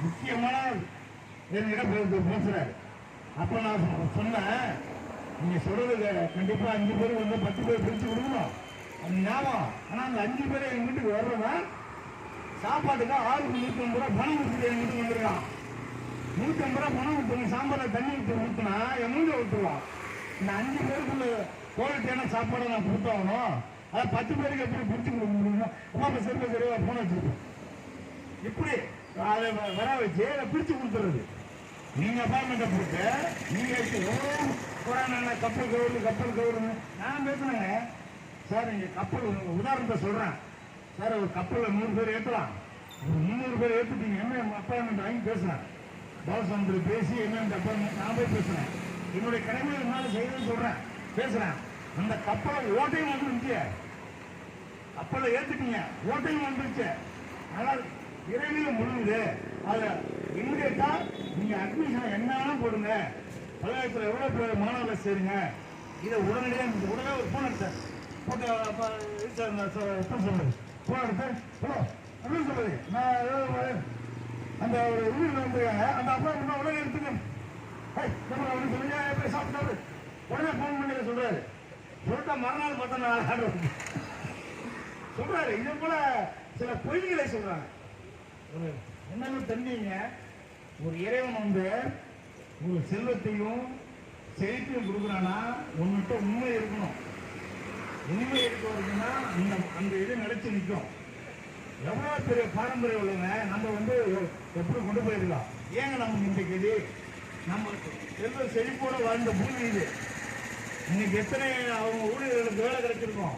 முக்கியமான என்னிடம் பேசுறாரு. அப்ப நான் சொன்னேன், நீங்க சொல்றது கண்டிப்பா 5 பேர் வந்து 10 பேர் பிரிச்சு கொடுக்கணும் அது ஞாபகம். ஆனா அந்த 5 பேரை எங்க வீட்டுக்கு வர்றவன் சாப்பாட்டுக்கு ஆளுக்கு 150 ரூபா பணம் ஊற்றி எங்க வீட்டுக்கு வந்துருக்கான். 150 ரூபா பணம் ஊற்றணும், சாம்பார்ல தண்ணி ஊற்றி ஊற்றினா என் மூஞ்ச விட்டுருவான். இந்த 5 பேருக்குள்ள குவாலிட்டியான சாப்பாடை நான் கொடுத்தாகணும். அதை 10 பேருக்கு எப்படி பிரிச்சு கொடுக்க முடியுமோ அப்பா சரிவா போன வச்சிருக்கோம். இப்படி அதை வர வச்சு அதை பிரிச்சு கொடுத்துறது. நீங்க அப்பார்ட்மெண்ட்டை போட்டு நீங்க கப்பல் கவுருன்னு நான் பேசுனேங்க சார். நீங்க கப்பல் உதாரணத்தை சொல்றேன் சார். ஒரு கப்பல்ல 100 பேர் ஏற்றலாம், ஒரு 300 பேர் ஏற்றுட்டீங்க. என்ன அப்பார்ட்மெண்ட் வாங்கி பேசுறேன், பாலசமுத்திரி பேசி என்ன அப்பார்ட்மெண்ட் நான் போய் பேசுறேன். என்னுடைய கடமையை என்னால செய்யணும்னு சொல்றேன், பேசுறேன். அந்த கப்பலை ஓட்டையும் வந்துருச்சு, கப்பலை ஏத்துட்டீங்க, ஓட்டையும் வந்துருச்சு. ஆனால் விரைவில் முடியுது. அதை இம்மிடியா நீங்க அட்மிஷன் என்னன்னு போடுங்க, பல்கலைக்கழகத்தில் எவ்வளவு பேர் மாணவர்கள் சேருங்க. இதை உடனடியாக ஒரு போன் எடுத்தேன் போட்டு சொல்றது போன் எடுத்தேன் அப்படின்னு சொல்றது. நான் அந்த ஒரு ஊரில் வந்துருக்காங்க, அந்த அப்பா உடனே எடுத்துக்கணும் சொல்லுங்க எப்படி சாப்பிட்டாரு உடனே போன் பண்ணி சொல்றாரு. சொல்லிட்டா மறுநாள் பார்த்தா நான் சொல்றாரு. இதே போல சில பொய்களை சொல்றாங்க. என்னன்னு தெரிஞ்சீங்க, ஒரு இறைவன் வந்து ஒரு செல்வத்தையும் செழிப்பையும் கொடுக்குறான்னா உன்கிட்ட உண்மை இருக்கணும். உண்மை இருக்க வருதுன்னா அந்த இது நிலைச்சு நிற்கும். எவ்வளவு பெரிய பாரம்பரியம் உள்ளவங்க நம்ம வந்து எப்படி கொண்டு போயிருக்கலாம். ஏங்க நமக்கு இன்றைக்கு இது நம்ம செல்வ செழிப்போட வாழ்ந்த பூமி இது. இன்னைக்கு எத்தனை அவங்க ஊழியர்களுக்கு வேலை கிடைச்சிருக்கோம்.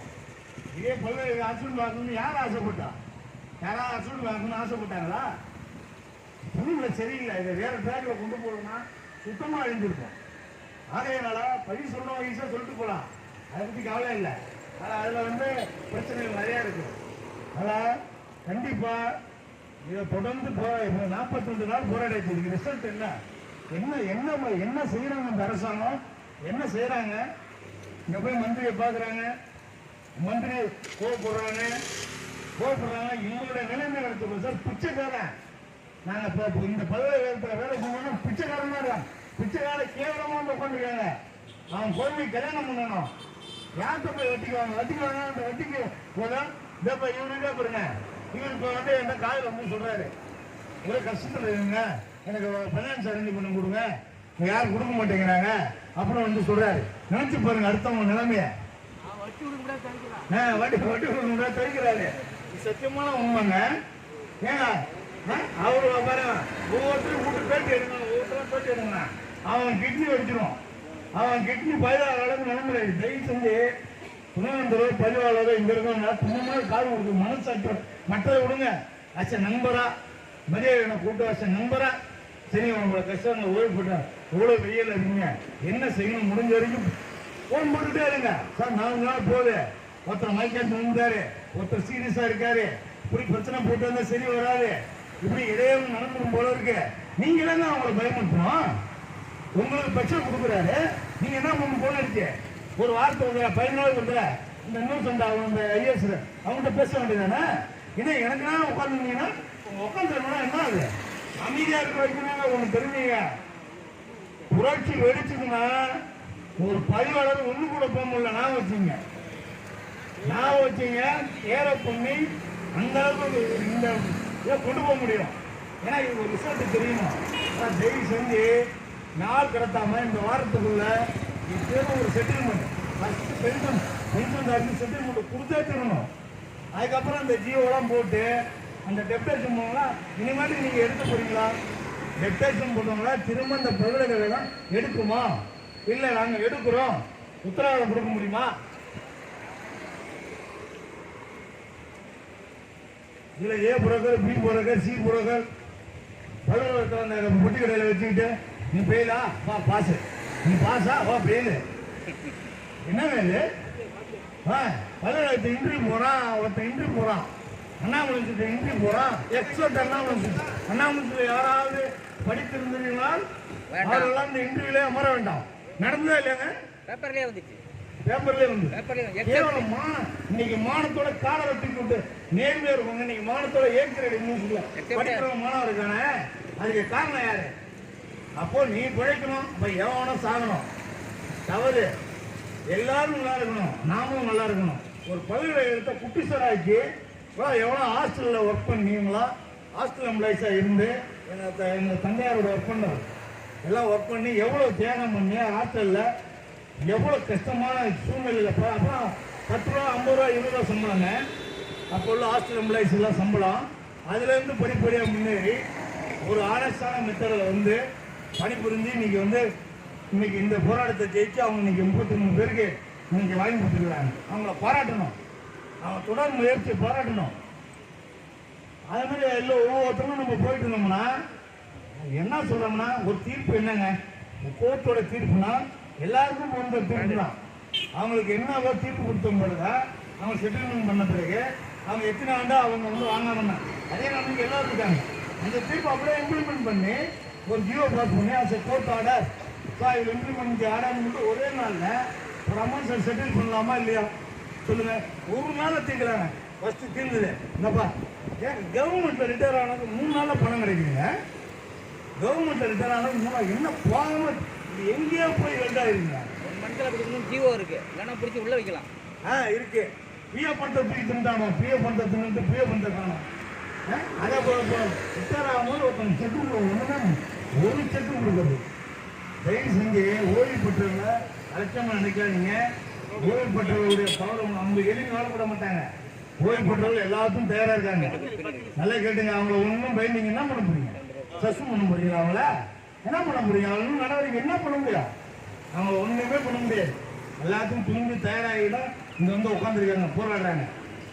இதே பல்வேறு அரசு வாங்கணும்னு யார் ஆசைப்பட்டா? யாராவது அரசு வாங்கணும்னு ஆசைப்பட்டாங்களா? பூமியில சரியில்லை, இதை வேற ட்ராக்ல கொண்டு போகணும்னா சுத்தமா அழிஞ்சிருக்கும். ஆகையினால பழி சொல்லணும் ஈஸியா சொல்லிட்டு போகலாம், அதை பத்தி கவலை இல்லை. ஆனா அதுல வந்து பிரச்சனைகள் நிறைய இருக்கு. அதான் கண்டிப்பா இதை தொடர்ந்து 42 நாள் போராடிச்சு. இதுக்கு ரிசல்ட் என்ன என்ன செய்யறாங்க இந்த அரசாங்கம்? என்ன செய்யறாங்க? இங்க போய் மந்திரியை பாக்குறாங்க, மந்திரி கோவப்படுறாங்க. எங்களுடைய நிலைமை நடத்துவோம் சார். பிச்சைக்காரன் நாங்க இந்த பல்கலைக்கழகத்தில் வேலை செய்யணும், பிச்சைக்காரன் தான். பிச்சைக்கார கேவலமா வந்து உட்காந்துருக்காங்க. அவன் கோயிலுக்கு கல்யாணம் பண்ணணும், யார்கிட்ட போய் வட்டிக்குவாங்க? அந்த வட்டிக்கு இவருக்கே பாருங்க. இவருக்கு வந்து என்ன காலையில் வந்து சொல்றாரு, ஒரே கஷ்டத்தில் இருங்க, எனக்கு பைனான்ஸ் அரேஞ்ச் பண்ணி கொடுங்க, யாரும் கொடுக்க மாட்டேங்கிறாங்க அப்புறம் வந்து சொல்றாரு. நினைச்சு பாருங்க அடுத்தவங்க நிலைமைய. வட்டி கொடுக்க தவிக்கிறாரு. சத்தியமான உண்மைங்க. ஏங்க அவரு பாருங்க, ஒவ்வொருத்தரும் கூட்டு பேட்டி எடுங்க, அவன் கிட்னி வெடிச்சிடும். அவன் கிட்னி பயிராக அளவுக்கு நிலைமை. தயவு செஞ்சு துணைவந்தரோ பதிவாளரோ இங்க இருக்கவங்க துணை கால் கொடுக்கு மனசாட்சி மற்றதை விடுங்க. அச்ச நண்பரா மரியாதை கூட்டு வச்ச நண்பரா சரி உங்களோட கஷ்டம் ஓய்வு போட்டா எவ்வளவு வெயில் இருக்கீங்க, என்ன செய்யணும் முடிஞ்ச வரைக்கும் போன் போட்டுட்டே இருங்க சார். 4 நாள் போகுது, ஒருத்தர் மைக்காட்டு இருந்தாரு, ஒருத்தர் சீரியஸா இருக்காரு, இப்படி பிரச்சனை போட்டு வந்தா சரி வராது, இப்படி இடையே நடந்துடும் போல இருக்கு. நீங்க தானே அவங்களை பயமுறுத்தணும். உங்களுக்கு பிரச்சனை கொடுக்குறாரு, நீங்க என்ன பண்ண போல இருக்கு. ஒரு வார்த்தை 15 நாள் வந்து இந்த நியூஸ் வந்து அவங்க ஐஎஸ் அவங்கள்ட்ட பேச வேண்டியதானே. ஏன்னா எனக்கு தான் உட்காந்துருந்தீங்கன்னா உட்காந்துருந்தா என்ன அது அமைதியா இருக்க வைக்கணும். ஒண்ணு தெரிஞ்சீங்க, புரட்சி வெடிச்சுதுன்னா ஒரு பதிவாளர் ஒண்ணு கூட போக முடியல. நான் வச்சீங்க ஏற பண்ணி அந்த அளவுக்கு இந்த இதை கொண்டு போக முடியும். ஏன்னா இது ஒரு ரிசல்ட் தெரியணும். தயவு செஞ்சு நாள் கடத்தாம இந்த வாரத்துக்குள்ள ஒரு செட்டில்மெண்ட் பென்ஷன் செட்டில்மெண்ட் கொடுத்தே தரணும். அதுக்கப்புறம் அந்த ஜியோலாம் போட்டு அந்த டெப்டேஷன் போனோம்னா இனிமேட்டு நீங்க எடுக்க போறீங்களா? டெப்டேஷன் போட்டோம்னா திரும்ப இந்த பல்கலைக்கழகம் எடுக்குமா? இல்லை நாங்கள் எடுக்கிறோம் உத்தரவாதம் கொடுக்க முடியுமா? இதுல A broker, B broker, C broker பல்கலைக்கழகத்தில் பொட்டி கடையில் வச்சுக்கிட்டு நீ பெயிலா வா பாஸ், நீ பாஸா வா பெயிலு. என்ன வேலு? பல்கலைக்கழகத்தை இன்டர்வியூ போறான், ஒருத்தன் இன்டர்வியூ போறான், அண்ணாமலை இன்டர்வியூ போறான், எக்ஸ்பர்ட் அண்ணாமலை யாராவது படித்திருந்தீர்களால் அவர்களெல்லாம் இந்த இன்டர்வியூல அமர வேண்டாம். நடந்ததா இல்லையாங்க? பேப்பர்லயே வந்துச்சு. பேப்பர்லயே வந்து கேவலம் இன்னைக்கு மானத்தோட காலை வெட்டி விட்டு நேர்மையா இருப்பாங்க. இன்னைக்கு மானத்தோட ஏற்கிறது நியூஸ்ல படிக்கிற மாணவர் இருக்கானே, அதுக்கு காரணம் யாரு? அப்போ நீ பிழைக்கணும், இப்ப எவனும் சாகணும், தவறு. எல்லாரும் நல்லா இருக்கணும், நாமும் நல்லா இருக்கணும். ஒரு பல்கலைக்கழகத்தை குட்டிசராக்கி எவ்வளோ ஹாஸ்டலில் ஒர்க் பண்ணீங்களா, ஹாஸ்டல் எம்ப்ளாயிஸா இருந்து எங்கள் தந்தையாரோட ஒர்க் பண்ணவர் எல்லாம் ஒர்க் பண்ணி எவ்வளோ தியாகம் பண்ணி ஹாஸ்டலில் எவ்வளோ கஷ்டமான சூழ்நிலையில் அப்புறம் 10 ரூபா 50 ரூபா 20 ரூபா சம்பளங்க. அப்போ உள்ள ஹாஸ்டல் எம்ப்ளாயிஸ் எல்லாம் சம்பளம். அதுலேருந்து படிப்படியாக முன்னேறி ஒரு ஆனஸ்டான மெத்தடில் வந்து பணிபுரிஞ்சு இன்னைக்கு இந்த போராட்டத்தை ஜெயிச்சு அவங்க இன்னைக்கு 33 பேருக்கு இன்னைக்கு வாங்கி கொடுத்துருக்காங்க. அவங்கள பாராட்டணும், அவங்க தொடர் முயற்சியை பாராட்டணும். அதே மாதிரி எல்லாம் ஒவ்வொருத்தரும் நம்ம போயிட்டு இருந்தோம்னா என்ன சொல்றோம்னா, ஒரு தீர்ப்பு என்னங்க, கோர்ட்டோட தீர்ப்புனா எல்லாருக்கும் போன்ற தீர்ப்பு தான். அவங்களுக்கு என்ன தீர்ப்பு கொடுத்தவங்க அவங்க செட்டில்மெண்ட் பண்ண பிறகு அவங்க எத்தனை ஆண்டா அவங்க வாங்காம அதே நமக்கு எல்லாரும் இருக்காங்க. அந்த தீர்ப்பு அப்படியே இம்ப்ளிமெண்ட் பண்ணி ஒரு ஜியோ பாஸ் பண்ணி அது கோர்ட் ஆர்டர் இதில் இம்ப்ளிமெண்ட் ஆர்டர்னு ஒரே நாளில் ஒரு அமௌண்ட் செட்டில் பண்ணலாமா இல்லையா சொல்லுங்க. ஒரு நாளில் தீர்க்கிறாங்க. ஃபர்ஸ்ட் தீர்ந்தது என்னப்பா, ஏன் கவர்மெண்ட்ல ரிட்டையர் ஆனது 3 நாளில் பணம் கிடைக்குங்க. கவர்மெண்ட்ல ரிட்டையர் ஆனது 3 நாள் என்ன போகாம எங்கேயோ போய் ரெண்டாயிருங்க. ஒரு மண்டல கொடுக்கணும் ஜீவோ இருக்கு, இல்லைன்னா பிடிச்சி உள்ள வைக்கலாம். இருக்கு. பிஏ பண்ற திண்டானோ, பிஏ பண்ற தின்னு பிஏ பண்ற காணும். அதே போல ரிட்டையர் ஆகும்போது ஒருத்தன் செக்கு ஒண்ணுன்னா ஒரு செக்கு கொடுக்குறது. தயவு செஞ்சு ஓய்வு பெற்றவங்க அலட்சியமா நினைக்காதீங்க. ஓய்வு பெற்றவர்களுடைய கௌரவம் அவங்க எளிமையாக வாழப்பட மாட்டாங்க. ஓய்வு பெற்றவர்கள் எல்லாத்துக்கும் தயாரா இருக்காங்க. நல்லா கேட்டுங்க. அவங்கள ஒன்றும் பயந்தீங்க என்ன பண்ண முடியும்? சஸ்பெண்ட் பண்ண முடியுங்களா? அவங்கள என்ன பண்ண முடியும்? அவங்க நடவடிக்கை என்ன பண்ண முடியும்? அவங்க ஒண்ணுமே பண்ண முடியாது. எல்லாத்துக்கும் துணிந்து தயாராகிதான் இங்க உட்காந்துருக்காங்க, போராடுறாங்க.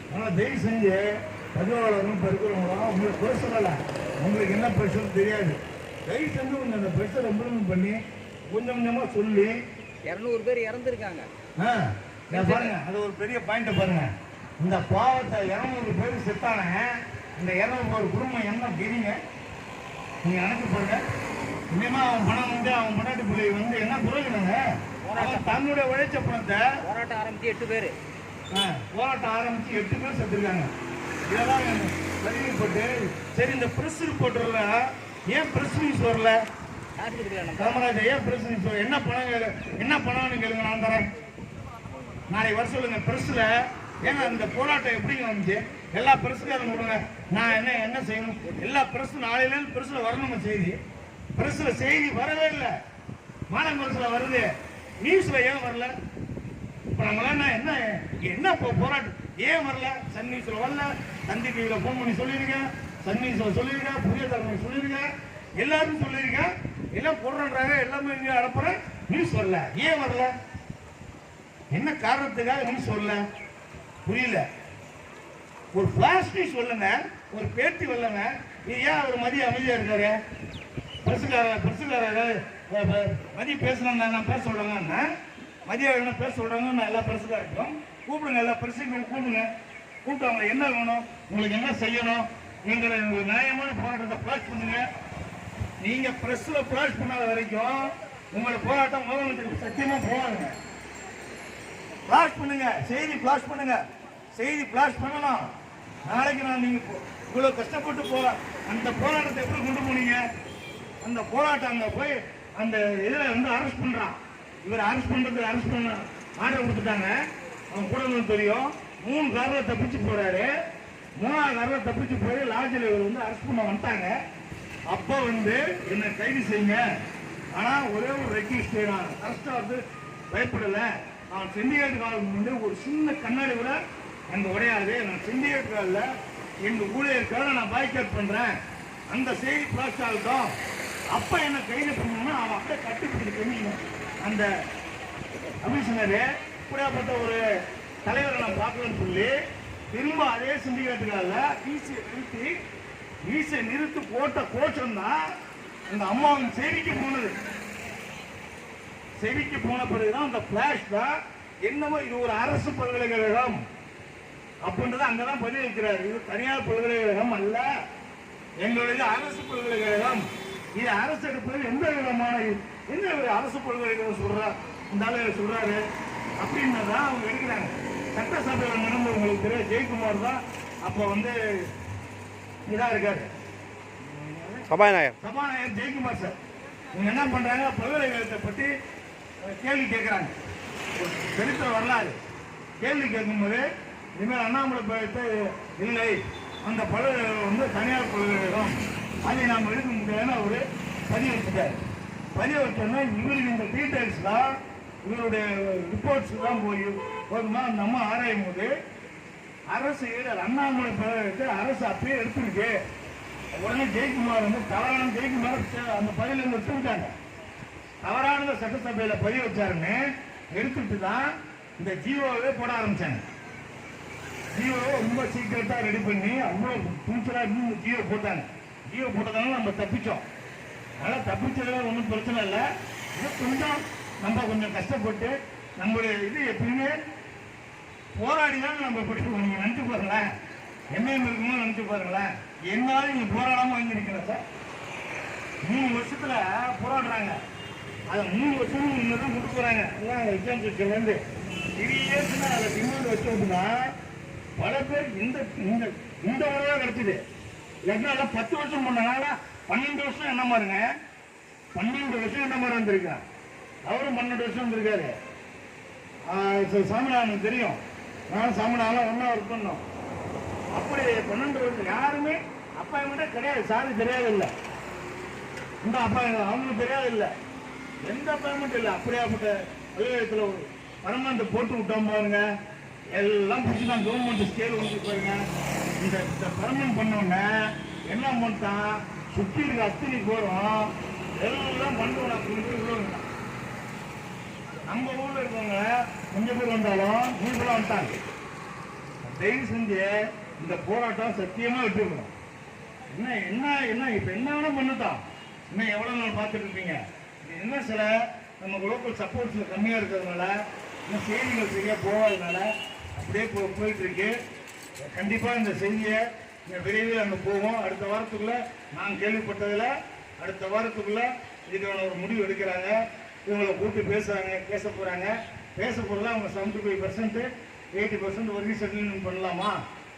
அதனால தயவு செஞ்சு பதிவாளர்களும் இருக்கிறவங்களும் உங்களுக்கு குறை சொல்லல, உங்களுக்கு என்ன பிரச்சனை தெரியாது. தயவு செஞ்சு கொஞ்சம் அந்த பிரச்சனை இம்ப்ளிமெண்ட் பண்ணி கொஞ்சம் கொஞ்சமா சொல்லி 200 பேர் இறந்துருக்காங்க. பாருங்க, அது ஒரு பெரிய பாயிண்ட் பாருங்க. இந்த பாவத்தை 200 பேர் செத்தானங்க. இந்த 200 குடும்பம் என்ன தெரியுங்க நீங்க நினைச்சு பாருங்க. இனிமே அவன் பணம் அவன் பொண்டாட்டி பிள்ளை என்ன புரோஜனங்க? தன்னுடைய உழைச்ச பணத்தை போராட்டம் ஆரம்பிச்சு 8 பேர் போராட்டம் ஆரம்பிச்சு 8 பேர் செத்துருக்காங்க. இதெல்லாம் கேள்விப்பட்டு சரி இந்த பிரஸ் ரிப்போர்ட்டர்ல ஏன் பிரஸ் நியூஸ் வரல? காமராஜ் ஏன் பிரஸ் நியூஸ் என்ன பணம்னு கேளுங்க, நான் தரேன். நாளைக்கு வர சொல்லுங்க பிரஸ்ல. ஏங்க இந்த போராட்டம் எப்படிங்க வந்துச்சு? எல்லா பிரஸ்காரும் கொடுங்க. நான் என்ன செய்யணும்? எல்லா பிரஸ் நாளையிலேருந்து பிரஸ்ல வரணுங்க செய்தி. பிரஸ்ல செய்தி வரவே இல்லை. மாநில பிரஸ்ல வருது, நியூஸ்ல ஏன் வரல? இப்ப நம்மளாம் என்ன போராட்டம் ஏன் வரல? சன் நியூஸ்ல வரல, தந்தி டிவியில போன் பண்ணி சொல்லியிருக்கேன், சன் நியூஸ்ல சொல்லியிருக்கேன், புதிய தலைமை சொல்லியிருக்கேன், எல்லாரும் சொல்லியிருக்கேன். எல்லாம் போடுறாங்க, எல்லாமே அனுப்புறேன், நியூஸ் வரல. ஏன் வரல? என்ன காரணத்துக்காக நியூஸ் வரல புரியல. ஒரு பிளாஷ் நியூஸ் வரலங்க, ஒரு பேட்டி வரலங்க. ஏன் அவர் மதிய அமைதியா இருக்காரு? பிரசுக்காரர் மதிய பேசணும், நான் பேச சொல்றாங்க, மதியம் என்ன பேச சொல்றாங்க. நான் எல்லா பிரசுக்காரருக்கும் கூப்பிடுங்க, எல்லா பிரசுக்கும் கூப்பிடுங்க. கூப்பிட்டு அவங்க என்ன வேணும், உங்களுக்கு என்ன செய்யணும், நீங்க நியாயமான போராட்டத்தை பிளாஷ் பண்ணுங்க. நீங்க பிரஸ்ல பிளாஷ் பண்ணாத வரைக்கும் உங்களோட போராட்டம் முதலமைச்சருக்கு சத்தியமா போவாங்க. பிளாஷ் பண்ணுங்க, செய்தி பிளாஷ் பண்ணுங்க, செய்தி பிளாஷ் பண்ணலாம். நாளைக்கு நான் நீங்க இவ்வளவு கஷ்டப்பட்டு அந்த போராட்டத்தை எப்படி கொண்டு போனீங்க? அந்த போராட்டம் அங்க போய் அந்த இதுல அரெஸ்ட் பண்றான். இவர் அரெஸ்ட் பண்ண ஆர்டர் கொடுத்துட்டாங்க. அவன் கூட தெரியும். 3 காரில் தப்பிச்சு போறாரு. 3ஆவது காரில் தப்பிச்சு போய் லாட்ஜில் இவர் அரெஸ்ட் பண்ண வந்துட்டாங்க. அப்போ என்ன கைது செய்யுங்க, ஆனா ஒரே ஒரு ரெக்வெஸ்ட், நான் அரெஸ்ட் பயப்படல. நான் சிண்டிகேட் கால் ஒரு சின்ன கண்ணாடி கூட அங்க உடையாது. நான் சிண்டிகேட் காலில் எங்க ஊழியருக்காக நான் பாய்காட் பண்றேன், அந்த செய்தி பிளாஸ்ட் ஆகட்டும். அப்ப என்ன கைது பண்ணணும்னா அவன் அப்படியே கட்டுப்பிடிச்சு அந்த கமிஷனரு இப்படியாப்பட்ட ஒரு தலைவரை நான் பார்க்கலன்னு சொல்லி திரும்ப அதே சிண்டிகேட்டுக்கால வீசை நிறுத்தி போட்ட கோஷம் தான் அந்த அம்மாவின் செய்திக்கு போனது. செய்திக்கு போன பிறகுதான் அந்த பிளாஷ் தான் என்னமோ இது ஒரு அரசு பல்கலைக்கழகம் அப்படின்றத அங்கதான் பதிவு வைக்கிறார். இது தனியார் பல்கலைக்கழகம் அல்ல, எங்களுடைய அரசு பல்கலைக்கழகம். இது அரசு எடுப்பது எந்த விதமான என்ன அரசு பல்கலைக்கழகம் சொல்றாரு? இந்த சொல்றாரு அப்படின்னு தான் அவங்க எடுக்கிறாங்க. சட்டசபையில் நடந்த உங்களுக்கு தெரியும், ஜெயக்குமார் தான் அப்போ வந்து இதாக இருக்காரு, சபாநாயகர் ஜெயக்குமார் சார். இவங்க என்ன பண்றாங்க, பல்கலைக்கழகத்தை பற்றி கேள்வி கேட்குறாங்க. சரித்திர வரலாறு கேள்வி கேட்கும்போது இனிமேல் அண்ணாமலை பல்கலை இல்லை, அந்த பல்கலைக்கழகம் வந்து தனியார் பல்கலைக்கழகம், அதை நாம் எடுக்க முடியாதுன்னு அவரு பதிவு வச்சுட்டார். பதிவு வச்சோன்னா இவருக்கு இந்த டீட்டெயில்ஸ்லாம் இவருடைய ரிப்போர்ட்ஸ் தான் போதுமா நம்ம ஆராயும் போது அரசு அண்ணாமலை பல்கலைக்கழகத்தை அரசு அப்பயே எடுத்துருக்கு. உடனே ஜெயக்குமார் வந்து தவறான ஜெயக்குமார் அந்த பதிலிருந்து எடுத்துக்கிட்டாங்க. தவறானதை சட்டசபையில் பதிவு வச்சாருன்னு எடுத்துட்டு தான் இந்த ஜியோவே போட ஆரம்பிச்சாங்க. ஜியோ ரொம்ப சீக்கிரட்டா ரெடி பண்ணி அவ்வளோ துணிச்சலா இருந்து ஜியோ போட்டாங்க. ஜியோ போட்டதால நம்ம தப்பிச்சோம். அதனால தப்பிச்சதுல ஒன்றும் பிரச்சனை இல்லை. இது கொஞ்சம் நம்ம கொஞ்சம் கஷ்டப்பட்டு நம்மளுடைய இது எப்பயுமே போராடி தான் நம்ம படிப்போம். நீங்க நினைச்சு பாருங்களேன், எம்ஏஎம் இருக்குமோ நினைச்சு பாருங்களேன், என்னாலும் நீங்க போராடாம வாங்கிருக்கீங்களா சார்? 3 வருஷத்துல போராடுறாங்க. அதை 3 வருஷம் முன்னதான் கொண்டு போறாங்க. எக்ஸாம் செக்ஷன்லேருந்து திடீர்னு அதை டிமாண்ட் வச்சோம்னா பல பேர் இந்த இந்த இந்த முறையாக கிடைச்சிது. இல்லைன்னா 10 வருஷம் பண்ணனால 12 வருஷம் என்ன மாதிரிங்க, 12 வருஷம் என்ன மாதிரி வந்திருக்கா. அவரும் 12 வருஷம் வந்திருக்காரு. சாமிநாதனுக்கு தெரியும், நானும் சாமிநாதெல்லாம் ஒன்றா ஒர்க் பண்ணோம். அப்படி 12 வருஷம் யாருமே அப்பாயின்மெண்ட்டே கிடையாது. சாதி தெரியாது இல்லை, இந்த அப்பாயின்மெண்ட் அவங்களுக்கு தெரியாது இல்லை, எந்த அப்பாயின்மெண்ட் இல்லை. அப்படியாப்பட்ட அலுவலகத்தில் ஒரு பர்மனண்ட் போட்டு விட்டோம் பாருங்க, எல்லாம் பிடிச்சி தான் கவர்மெண்ட் ஸ்கேல் வந்து பாருங்க. இந்த பர்மனண்ட் பண்ணோன்னே என்ன பண்ணிட்டான், சுற்றி இருக்க அத்தனை போகிறோம் எல்லாம் பண்ணுவோம். அப்படின்னு உள்ளவங்க நம்ம ஊரில் இருக்கவங்க கொஞ்சம் பேர் வந்தாலும் நீங்களும் வந்துட்டாங்க. தயவு செஞ்சு இந்த போராட்டம் சத்தியமா விட்டுருக்கணும். என்ன என்ன என்ன இப்ப என்ன வேணா பண்ணுதான், இன்னும் எவ்வளவு நாள் பார்த்துட்டு இருப்பீங்க. என்ன சில நமக்கு லோக்கல் சப்போர்ட்ஸ்ல கம்மியா இருக்கிறதுனால, இன்னும் செய்திகள் சரியா போகாதனால அப்படியே போயிட்டு இருக்கு. கண்டிப்பா இந்த செய்தியை விரைவில் அங்கே போவோம். அடுத்த வாரத்துக்குள்ள நான் கேள்விப்பட்டதில் அடுத்த வாரத்துக்குள்ள இதுக்கான ஒரு முடிவு எடுக்கிறாங்க. இவங்களை கூப்பிட்டு பேச போறாங்க. பேச போறதுல அவங்க 75% 80% வரைக்கும் செட்டில்மெண்ட் பண்ணலாமா,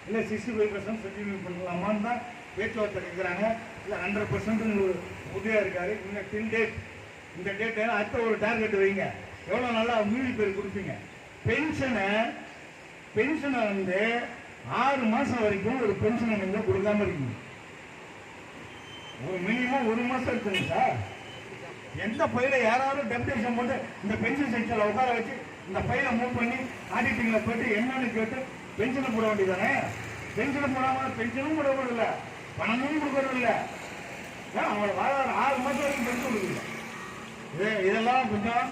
இல்லை 65% செட்டில்மெண்ட் பண்ணலாமான்னு தான் பேச்சுவார்த்தை கேட்குறாங்க. இல்லை 100% உறுதியாக இருக்காரு. இன்னும் டில் டேட், இந்த டேட் அடுத்த ஒரு டார்கெட் வைங்க. எவ்வளோ நல்லா மீதி பேர் கொடுப்பீங்க. பென்ஷனை வந்து 6 மாசம் வரைக்கும் ஒரு பென்ஷனை நீங்க கொடுக்காம இருக்கீங்க. ஒரு மினிமம் 1 மாசம் இருக்குங்க சார். எந்த பையில யாராவது டெப்டேஷன் போட்டு இந்த பென்ஷன் செக்ஷன்ல உட்கார வச்சு இந்த பையில மூவ் பண்ணி ஆடிட்டிங்ல போயிட்டு என்னன்னு கேட்டு பென்ஷனை போட வேண்டியதானே. பென்ஷனை போடாம பென்ஷனும் கொடுக்கறது இல்லை, பணமும் கொடுக்கறது இல்லை. அவங்களோட வாழ்வாதாரம் 6 மாசம் வரைக்கும் பென்ஷன் கொடுக்கல. இதெல்லாம் கொஞ்சம்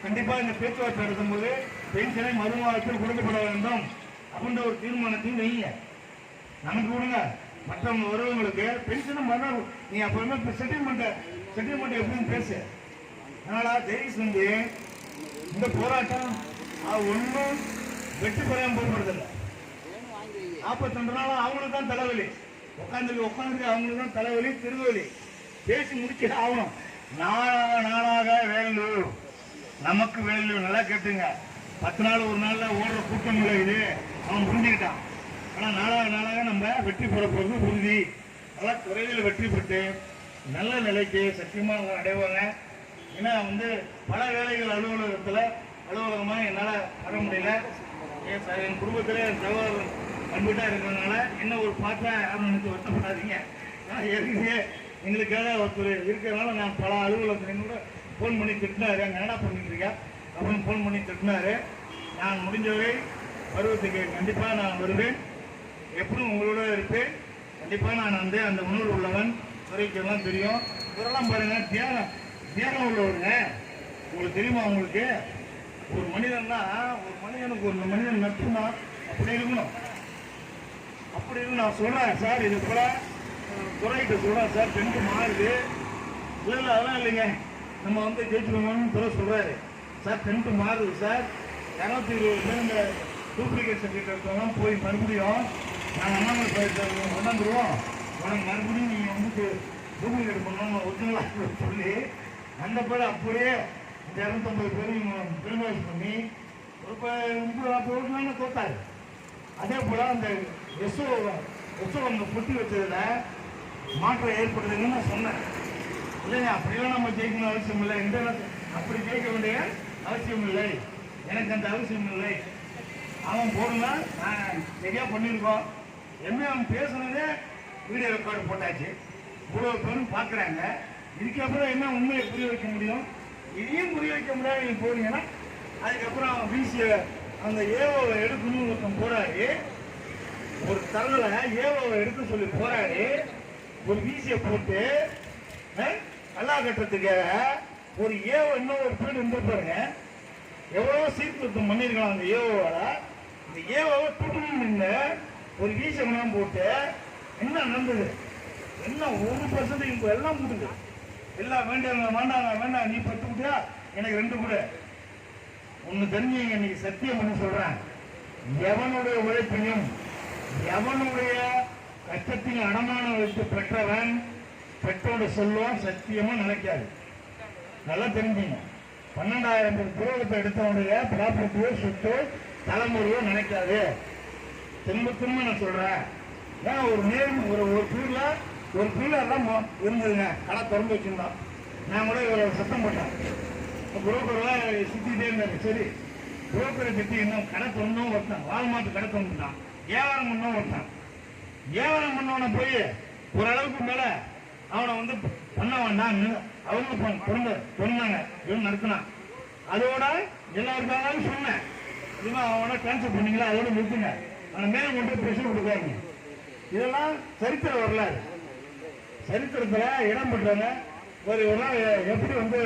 கண்டிப்பா இந்த பேச்சுவார்த்தை நடத்தும்போது பென்ஷனை மறுமாதத்தில் கொடுக்கப்பட வேண்டும் அப்படின்ற ஒரு தீர்மானத்தையும் வைங்க. நமக்கு கொடுங்க, மற்றவங்க வருவங்களுக்கு பென்ஷனும் மறுநாள் நீ அப்பவுமே செட்டில்மெண்ட் எப்படின்னு பேசு. அதனால தயவு செஞ்சு இந்த போராட்டம் ஒன்றும் வெற்றி பெறாம போகிறதில்லை. 42 நாள் அவங்களுக்கு தான் தலைவலி, உட்காந்து அவங்களுக்கு தான் தலைவலி, திருவலி. பேசி முடிச்சு ஆகணும். நாளாக வேலு நமக்கு வேலு நல்லா கேட்டுங்க. 10 நாள் ஒரு நாள்ல ஓடுற கூட்டம் இல்லை இது, அவன் புரிஞ்சுக்கிட்டான். ஆனால் நாளாக நம்ம வெற்றி பெற போகிறது உறுதி. அதெல்லாம் துறையில் வெற்றி பெற்று நல்ல நிலைக்கு சத்தியமாக அடைவாங்க. ஏன்னா வந்து பல வேலைகள் அலுவலகமாக என்னால் வர முடியல. என் குடும்பத்திலே என் சகோதரன் கம்ப்யூட்டா இருக்கிறதுனால என்ன ஒரு பார்த்தா யாரும் நினைச்சு வருத்தப்படாதீங்க. ஆனால் ஏற்கனவே எங்களுக்காக ஒருத்தர் இருக்கிறதுனால நான் பல அலுவலகத்திலையும் கூட ஃபோன் பண்ணி திட்டினாரு, என்னடா பண்ணிட்டு இருக்கேன் அப்படின்னு ஃபோன் பண்ணி திட்டினாரு. நான் முடிஞ்சவரை பருவத்துக்கு கண்டிப்பாக நான் வருவேன், எப்பவும் உங்களோட இருப்பேன். கண்டிப்பாக நான் வந்து அந்த உணர்வு உள்ளவன், துறைக்கெல்லாம் தெரியும். இதெல்லாம் பாருங்க, தியானம் உள்ளவருங்க. உங்களுக்கு தெரியுமா? உங்களுக்கு ஒரு மனிதன்னா ஒரு மனிதனுக்கு ஒரு மனிதன் நட்புனா அப்படி இருக்கணும். அப்படி இருக்கு நான் சொல்றேன் சார். இது போல துறைகிட்ட சொல்றேன் சார், டென்ட் மாறுது. இல்லை அதெல்லாம் இல்லைங்க, நம்ம வந்து ஜெயிச்சுக்கணும்னு துறை சொல்றாரு சார். டென்ட் மாறுது சார், 220 பேர் இந்த டூப்ளிகேட் சர்டிஃபிகேட் போய் மறுபடியும் நாங்கள் அண்ணாமலை பயிற்சி கொண்டாந்துருவோம், உனக்கு மறுபடியும் நீங்கள் வந்து டூப்ளிகேட் பண்ணணும் ஒரிஜினலாக சொல்லி அந்த பேர் அப்படியே 250 பேரையும் பெருமாள் பண்ணி இப்போ 30-40 ஓட்டுலாம் தோத்தாரு. அதே போல அந்த எஸ்ஓங்க புட்டி வச்சதுல மாற்றம் ஏற்படுதுன்னு நான் சொன்னேன். இல்லைங்க அப்படிலாம் நம்ம ஜெயிக்கணும் அவசியம் இல்லை, இந்த அப்படி ஜெயிக்க வேண்டிய அவசியம் இல்லை, எனக்கு அந்த அவசியம் இல்லை. அவன் போடுனா நான் சரியா பண்ணியிருக்கோம். என்ன அவன் பேசுனதே வீடியோ ரெக்கார்டு போட்டாச்சு, இவ்வளோ பேரும் பார்க்குறாங்க. இதுக்கப்புறம் என்ன உண்மையை புரிய வைக்க முடியும்? இதையும் புரிய வைக்க முடியாது. நீங்க போறீங்கன்னா அதுக்கப்புறம் அவன் வீசிய அந்த ஏவோவை எடுக்கணும்னு ஒருத்தன் போராடி, ஒரு தரல ஏவோவை எடுக்க சொல்லி போராடி ஒரு வீசிய போட்டு நல்லா கட்டுறதுக்காக ஒரு ஏவோ இன்னும் ஒரு பீடு இருந்து பாருங்க. எவ்வளோ சீர்திருத்தம் பண்ணியிருக்கலாம் அந்த ஏவோவால. இந்த ஏவோவை தூக்கணும்னு ஒரு வீசம் போட்டு என்ன நடந்தது? என்ன 1% இப்போ எல்லாம் கொடுக்குது. எல்லாம் வேண்டாம் நீ 10 கூட்டியா எனக்கு 2 கூட. ஒன்று தெரிஞ்சுங்க, இன்னைக்கு சத்தியம் பண்ணி சொல்றேன், எவனுடைய உழைப்பையும் எவனுடைய கஷ்டத்தையும் அடமானம் வைத்து பெற்றவன் பெற்றோட சொல்லுவான் சத்தியமா நினைக்காது. நல்லா தெரிஞ்சுங்க. 12,000 துரோகத்தை எடுத்தவனுடைய ப்ராப்பர்ட்டியோ சொத்தோ தலைமுறையோ நினைக்காது. திரும்ப நான் சொல்றேன். ஏன் ஒரு பீல எல்லாம் இருந்ததுங்க, கடை திறந்து வச்சிருந்தான். நான் கூட ஒரு சத்தம் போட்டேன், புரோக்கர்லாம் சுத்திட்டே இருந்தாரு. சரி, புரோக்கரை திட்டி இன்னும் கடை திறந்தும் ஒருத்தான், வால்மார்ட் கடை திறந்துட்டான், வியாபாரம் பண்ணவும் ஒருத்தான். வியாபாரம் பண்ணவனை போய் ஓரளவுக்கு மேல அவனை வந்து பண்ண வேண்டாம், அவங்க பொண்ணாங்க இவன் நடத்தினான். அதோட எல்லாருக்காகவும் சொன்னேன், இவன் அவனை கேன்சல் பண்ணீங்களா, அதோட நிறுத்துங்க, அவனை மேலே கொண்டு பிரஷர் கொடுக்காங்க. இதெல்லாம் சரித்திர வரலாறு. சரித்திரத்துல இடம் பெற்றவங்க ஒரு நாள் எப்படி வந்து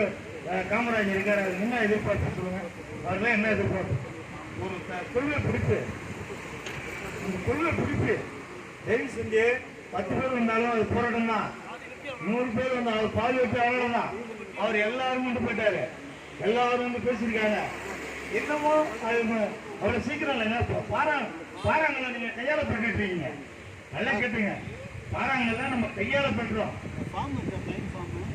காமராஜர் இருக்காரு, என்ன எதிர்பார்த்து சொல்லுங்க, அவர்லாம் என்ன எதிர்பார்ப்பு? ஒரு கொள்கை பிடிப்பு, இந்த கொள்கை பிடிப்பு தயவு செஞ்சு 10 பேர் வந்தாலும் அது போராட்டம் தான். 100 பேர் வந்தாலும் அவர் பாதி வச்சு அவ்வளவு தான். அவர் எல்லாரும் வந்து போயிட்டாரு, எல்லாரும் வந்து பேசியிருக்காங்க. என்னமோ அவ்வளவு சீக்கிரம் இல்லைங்க. பாறாங்கல்ல நீங்க கையால பண்ணிட்டு இருக்கீங்க, நல்லா கேட்டுங்க. பாறாங்கல்ல நம்ம கையால பண்றோம்,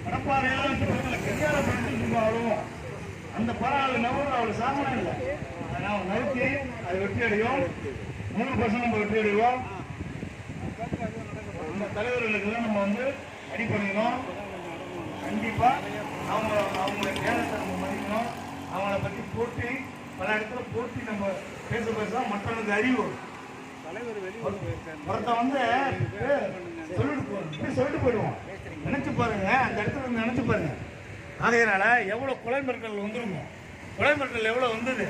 கடப்பாறையெல்லாம் கையால பண்ணிட்டு அவ்வளவு. அந்த பாறாங்கல் நவரும் அவ்வளவு சாமான் இல்லை, அதனால நறுக்கி அது வெற்றி அடையும். 3% நம்ம வெற்றி அடைவோம். இந்த தலைவர்களுக்கெல்லாம் நம்ம வந்து அடி பண்ணிக்கணும். கண்டிப்பா அவங்களுடைய நேரத்தை நம்ம மதிக்கணும். அவங்கள பத்தி போட்டி பல இடத்துல போட்டி நம்ம பேச மற்றவங்களுக்கு அறிவு. ஒருத்த வந்து சொல்லிட்டு போயிடுவோம். நினைச்சு பாருங்க, அந்த இடத்துல இருந்து நினைச்சு பாருங்க. ஆகையினால எவ்வளவு கொலை மிரட்டல் வந்துருக்கும், கொலை மிரட்டல் எவ்வளவு வந்தது.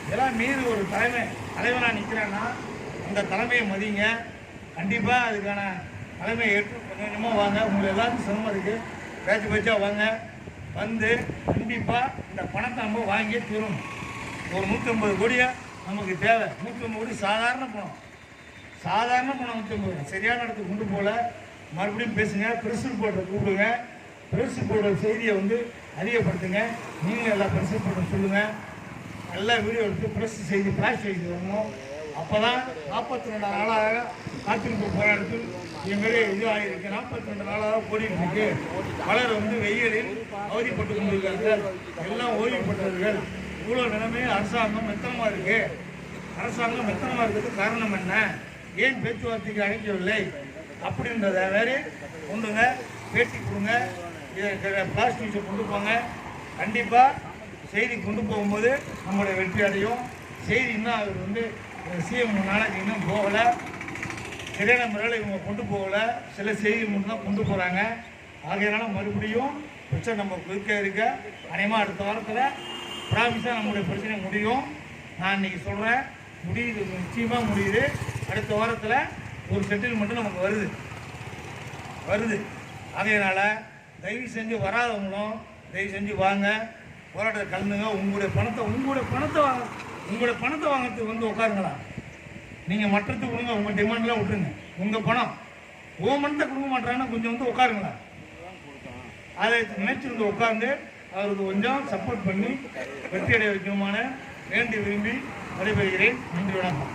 இதெல்லாம் மீறி ஒரு தலைவனா நிற்கிறான்னா அந்த தலைமையை மதிங்க. கண்டிப்பா அதுக்கான தலைமையை ஏற்று கொஞ்சம் கொஞ்சமா வாங்க. உங்களுக்கு எல்லாருக்கும் சிரமம் இருக்கு, பேச்சா வாங்க. வந்து கண்டிப்பா இந்த பணத்தை நம்ம வாங்கியே தீரணும். ஒரு 150 கோடியா நமக்கு தேவை. 150 கோடி சாதாரண பணம், 150 சரியான இடத்துக்கு கொண்டு போகல. மறுபடியும் பேசுங்க, பிரஸ் ரிப்போர்ட்டை கூப்பிடுங்க, பிரஸ் ரிப்போர்ட்டர் செய்தியை வந்து அதிகப்படுத்துங்க. நீங்களும் எல்லா பிரஸ் ரிப்போர்ட்டர் சொல்லுங்க, நல்லா வீடியோ எடுத்து பிரஸ் செய்தி பிளாஷ் செய்தி வரணும். அப்போதான் 42 நாளாக காத்திருப்பு போராட்டத்தில் இதுமாரி இது ஆகியிருக்கு. 42 நாளாக ஓடிட்டு இருக்கு. பலர் வந்து வெயிலில் அவதிப்பட்டு கொண்டிருக்கார்கள், எல்லாம் ஓய்வு பெற்றவர்கள். இவ்வளோ நிலைமை அரசாங்கம் மெத்தனமாக இருக்கு. அரசாங்கம் மெத்தனமாக இருக்கிறதுக்கு காரணம் என்ன? ஏன் பேச்சுவார்த்தைக்கு அழைக்கவில்லை அப்படின்றத வேறு கொண்டுங்க, பேட்டி கொடுங்க, இதை பிளாஸ்டிக்ஸை கொண்டு போங்க. கண்டிப்பாக செய்தி கொண்டு போகும்போது நம்மளுடைய வெற்றி அடையும். செய்தி இன்னும் அவர் வந்து சிஎம் நாளைக்கு இன்னும் போகலை, சரியான முறையில் இவங்க கொண்டு போகலை, சில செய்தி மட்டும் தான் கொண்டு போகிறாங்க. ஆகையினால மறுபடியும் பிரச்சனை நம்ம இருக்க அநேகமாக அடுத்த வாரத்தில் ப்ராமிஸாக நம்மளுடைய பிரச்சனை முடியும். நான் இன்னைக்கு சொல்கிறேன், முடியுது, நிச்சயமாக முடியுது. அடுத்த வாரத்தில் ஒரு செட்டில்மெண்ட்டு நமக்கு வருது. ஆகையினால தயவு செஞ்சு வராதவங்களும் தயவு செஞ்சு வாங்க, போராட்டத்தை கலந்துங்க. உங்களுடைய பணத்தை வாங்கிறதுக்கு வந்து உட்காருங்களா. நீங்கள் மற்றத்துக்கு கொடுங்க, உங்கள் டிமாண்ட்லாம் விட்டுருங்க. உங்கள் பணம் பணத்தை கொடுக்க மாட்டாங்கன்னா கொஞ்சம் வந்து உட்காருங்களா. அதை நினைச்சிருந்து உட்கார்ந்து அவருக்கு கொஞ்சம் சப்போர்ட் பண்ணி வெற்றி அடைய வைக்கணுமான வேண்டி விரும்பி நடைபெறுகிறேன். நன்றி, வணக்கம்.